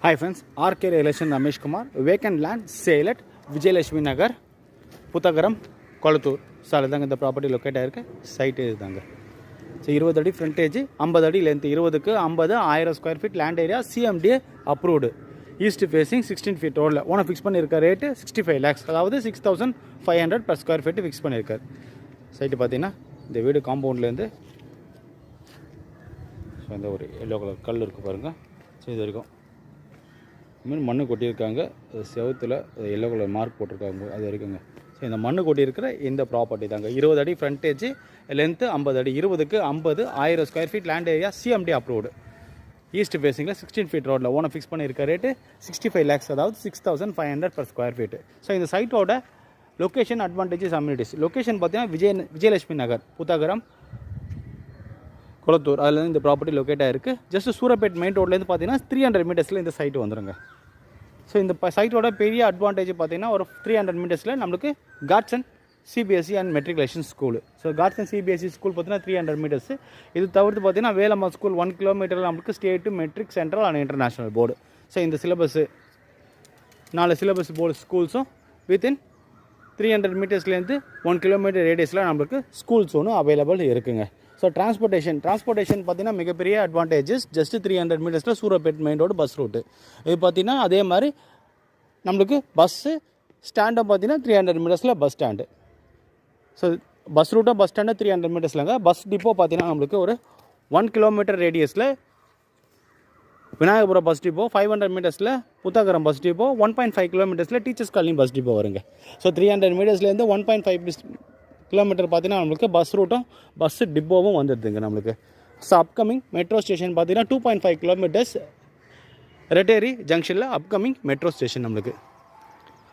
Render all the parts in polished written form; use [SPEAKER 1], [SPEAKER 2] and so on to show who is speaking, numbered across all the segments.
[SPEAKER 1] Hi friends, RK Relation Ramesh Kumar, vacant land sale at Vijayalakshmi Nagar, Puttagaram, Kolattur. So, the property located at site is danga. So, 20 अடி frontage, 50 अடி length, 20 க்கு 50 1000 square feet land area CMDA approved. East facing 16 feet road. One fix பண்ணிருக்க rate 65 lakhs. அதாவது 6500 per square feet fix பண்ணிருக்கார். Side பாத்தீங்கன்னா இந்த வீடு காம்பவுண்ட்ல இருந்து so இந்த ஒரு yellow color கல் இருக்கு பாருங்க. சோ இது வரைக்கும் மீன் மண்ணு கொட்டியிருக்காங்க. செவுத்துல yellow color மார்க் போட்டிருக்காங்க. அது வரைக்குங்க. ஸோ இந்த மண்ணு கொட்டியிருக்கிற இந்த ப்ராப்பர்ட்டி தாங்க. 20 அடி ஃப்ரண்டேஜ், லென்த்து 50 அடி, 20க்கு 50 1000 square feet land area CMD approved. East ஃபேஸிங்கில் 16 ஃபீட் ரோட்டில் ஓனர் ஃபிக்ஸ் பண்ணியிருக்க ரேட்டு 65 lakhs, அதாவது 6500 per ஸ்கொயர் ஃபீட்டு. ஸோ இந்த சைட்டோட லொக்கேஷன், அட்வான்டேஜஸ், அம்யூனிட்டிஸ். லொக்கேஷன் பார்த்தீங்கன்னா விஜயலட்சுமி நகர், புத்தகரம், கொளத்தூர், அதில் இந்த ப்ராப்பர்ட்டி லொக்கேட் ஆகிருக்கு. ஜஸ்ட் சூரப்பேட் மெயின் ரோட்லேருந்து பார்த்தீங்கன்னா 300 மீட்டர்ஸில் இந்த சைட்டு வந்துடுங்க. ஸோ இந்த சைட்டோட பெரிய அட்வான்டேஜ் பார்த்தீங்கன்னா ஒரு 300 மீட்டர்ஸில் நம்மளுக்கு Godson CBSE and matriculation school. So Godson CBSE school பார்த்தீங்கன்னா 300 மீட்டர்ஸ். இது தவிர்த்து பார்த்தீங்கன்னா வேலம்மா ஸ்கூல் 1 கிலோமீட்டரில் நம்மளுக்கு state, matric, central and international board. So இந்த சிலபஸ்ஸு 4 சிலபஸ் போர்டு ஸ்கூல்ஸும் வித்தின் 300 மீட்டர்ஸ்லேருந்து 1 கிலோமீட்டர் ரேடியஸில் நம்மளுக்கு ஸ்கூல்ஸ் ஒன்று அவைலபிள் இருக்குங்க. ஸோ டிரான்ஸ்போர்ட்டேஷன் பார்த்தீங்கன்னா மிகப்பெரிய அட்வான்டேஜஸ். ஜஸ்ட் 300 மீட்டர்ஸில் Surapet main road bus route. இது பார்த்தீங்கன்னா அதே மாதிரி நம்மளுக்கு பஸ்ஸு ஸ்டாண்டும் பார்த்தீங்கன்னா 300 மீட்டர்ஸில் பஸ் ஸ்டாண்டு. ஸோ பஸ் ரூட்டாக பஸ் ஸ்டாண்டு 300 மீட்டர்ஸ்லங்க. பஸ் டிப்போ பார்த்தீங்கன்னா நம்மளுக்கு ஒரு 1 கிலோமீட்டர் ரேடியஸில் விநாயகபுரம் பஸ் டிப்போ, 500 மீட்டர்ஸில் புத்தகரம் பஸ் டிப்போ, 1.5 கிலோமீட்டர்ஸில் டீச்சர்ஸ் காலனி பஸ் டிப்போ வருங்க. ஸோ 300 மீட்டர்ஸ்லேருந்து 1.5 கிலோமீட்டர் பார்த்தீங்கன்னா நம்மளுக்கு பஸ் ரூட்டும் பஸ்ஸு டிப்போவும் வந்துடுதுங்க நம்மளுக்கு. ஸோ அப்கமிங் மெட்ரோ ஸ்டேஷன் பார்த்தீங்கன்னா 2.5 கிலோமீட்டர்ஸ் ரெட்டேரி ஜங்ஷனில் அப்கமிங் மெட்ரோ ஸ்டேஷன் நம்மளுக்கு.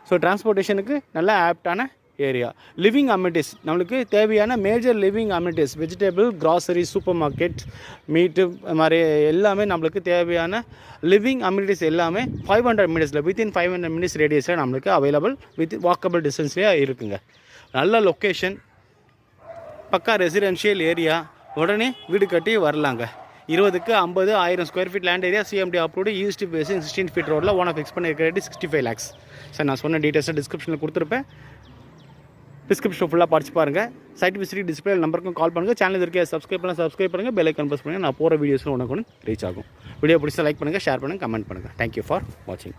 [SPEAKER 1] ஸோ டிரான்ஸ்போர்ட்டேஷனுக்கு நல்ல ஆப்டான ஏரியா. லிவிங் அம்யூனிட்டிஸ், நம்மளுக்கு தேவையான major living amenities, vegetable, grocery, super market, meat, மாதிரி எல்லாமே நம்மளுக்கு தேவையான லிவிங் அம்யூனிட்டிஸ் எல்லாமே 500 மீட்டர்ஸில் வித்தின் 500 மினிட்ஸ் ரேடியஸில் நம்மளுக்கு அவைலபிள் வித் வாக்கபிள் டிஸ்டன்ஸ்லேயே இருக்குங்க. நல்ல லொக்கேஷன், பக்கா ரெசிடென்ஷியல் ஏரியா, உடனே வீடு கட்டி வரலாங்க. 20க்கு 50 1000 square feet land area CMD approved. East facing 16 feet ரோடில் ஓனர் ஃபிக்ஸ் பண்ணியிருக்க ரேட்டு 65 lakhs. சார் நான் சொன்ன டீட்டெயில்ஸை டிஸ்கிரிப்ஷனில் கொடுத்துருப்பேன். டிஸ்கிரிப்ஷன் ஃபுல்லாக படிச்சு பாருங்கள். சைட் விசிட் டிஸ்பிளே நம்பருக்கும் கால் பண்ணுங்கள். சேனல் இருக்கே சப்ஸ்கிரைப் பண்ணுங்கள். பெல் ஐக்கான் ப்ரெஸ் பண்ணுங்கள். நான் போகிற வீடியோஸில் உனக்கு ரீச் ஆகும். வீடியோ பிடிச்சா லைக் பண்ணுங்கள், ஷேர் பண்ணுங்கள், கமெண்ட் பண்ணுங்கள். தேங்க்யூ ஃபார் வாட்சிங்.